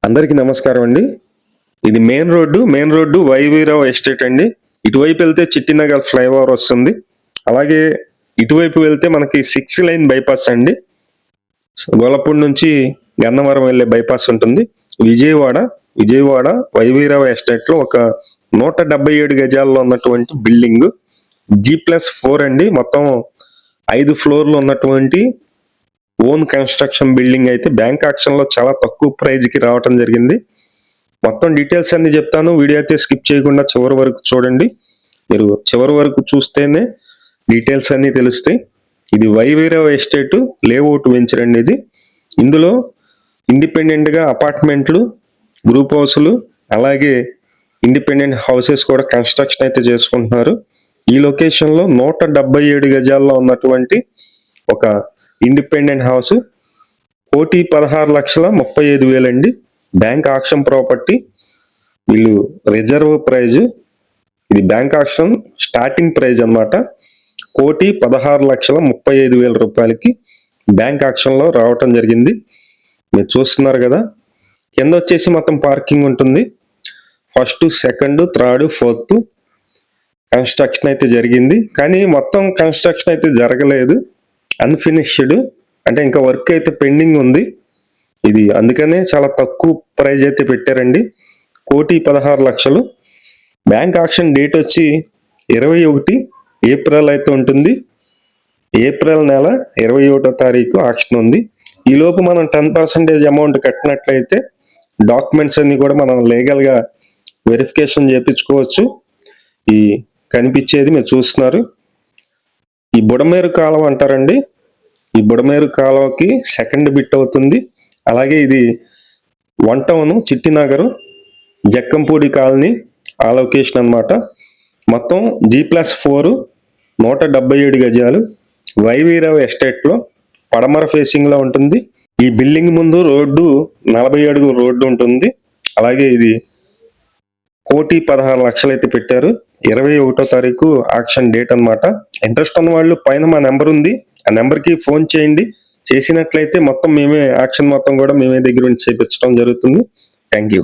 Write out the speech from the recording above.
అందరికీ నమస్కారం అండి. ఇది మెయిన్ రోడ్డు వైవీరావు ఎస్టేట్ అండి. ఇటువైపు వెళ్తే చిట్టినగర్ ఫ్లైఓవర్ వస్తుంది. అలాగే ఇటువైపు వెళ్తే మనకి 6 లైన్ బైపాస్ అండి. గొల్లపూడి నుంచి గన్నవరం వెళ్ళే బైపాస్ ఉంటుంది. విజయవాడ వైవీరావు ఎస్టేట్ లో ఒక 177 గజాల్లో ఉన్నటువంటి బిల్డింగ్ G+4 అండి. మొత్తం 5 ఫ్లోర్లు ఉన్నటువంటి ఓన్ కన్స్ట్రక్షన్ బిల్డింగ్ అయితే బ్యాంక్ ఆక్షన్ లో చాలా తక్కువ ప్రైజ్ కి రావటం జరిగింది. మొత్తం డీటెయిల్స్ అన్ని చెప్తాను. వీడియో అయితే స్కిప్ చేయకుండా చివరి వరకు చూడండి. మీరు చివరి వరకు చూస్తేనే డీటెయిల్స్ అన్ని తెలుస్తాయి. ఇది వైవీరావు ఎస్టేట్ లేఅవుట్ వెంచర్ అండి. ఇది ఇందులో ఇండిపెండెంట్ గా అపార్ట్మెంట్లు, గ్రూప్ హౌస్లు, అలాగే ఇండిపెండెంట్ హౌసెస్ కూడా కన్స్ట్రక్షన్ అయితే చేసుకుంటున్నారు. ఈ లొకేషన్ లో 177 గజాల్లో ఉన్నటువంటి ఒక ఇండిపెండెంట్ హౌస్ 1,16,35,000 అండి. Bank auction property. వీళ్ళు రిజర్వ్ ప్రైజ్, ఇది బ్యాంక్ ఆక్షన్ స్టార్టింగ్ ప్రైజ్ అనమాట. 1,16,35,000 రూపాయలకి బ్యాంక్ ఆక్షన్ లో రావటం జరిగింది. మీరు చూస్తున్నారు కదా. కింద వచ్చేసి మొత్తం పార్కింగ్ ఉంటుంది. First, second, third, fourth construction అయితే జరిగింది. కానీ మొత్తం కన్స్ట్రక్షన్ అయితే జరగలేదు. అన్ఫినిష్డ్ అంటే ఇంకా వర్క్ అయితే పెండింగ్ ఉంది. ఇది అందుకనే చాలా తక్కువ ప్రైజ్ అయితే పెట్టారండి. 1,16,00,000. బ్యాంక్ ఆక్షన్ డేట్ వచ్చి 21 ఏప్రిల్ అయితే ఉంటుంది. ఏప్రిల్ నెల 21వ తారీఖు ఆక్షన్ ఉంది. ఈ లోపు మనం 10% అమౌంట్ కట్టినట్లయితే డాక్యుమెంట్స్ అన్ని కూడా మనం లీగల్ గా వెరిఫికేషన్ చేయించుకోవచ్చు. ఈ కనిపించేది మీరు చూస్తున్నారు. ఈ బుడమేరు కాలువ అంటారండి. ఈ బుడమేరు కాలువకి సెకండ్ బిట్ అవుతుంది. అలాగే ఇది 1 టౌన్ చిట్టినగర్ జక్కంపూడి కాలనీ ఆ లొకేషన్ అనమాట. మొత్తం G+4 177 గజాలు వైవీరావు ఎస్టేట్ లో పడమర ఫేసింగ్ లో ఉంటుంది. ఈ బిల్డింగ్ ముందు రోడ్డు 40 అడుగుల రోడ్డు ఉంటుంది. అలాగే ఇది 1,16,00,000 అయితే పెట్టారు. 21వ తారీఖు ఆక్షన్ డేట్ అనమాట. ఇంట్రెస్ట్ ఉన్న వాళ్ళు పైన మా నెంబర్ ఉంది, ఆ నెంబర్ కి ఫోన్ చేయండి. చేసినట్లయితే మొత్తం మేమే ఆక్షన్ మొత్తం కూడా మేమే దగ్గర నుంచి చేపించడం జరుగుతుంది. Thank you.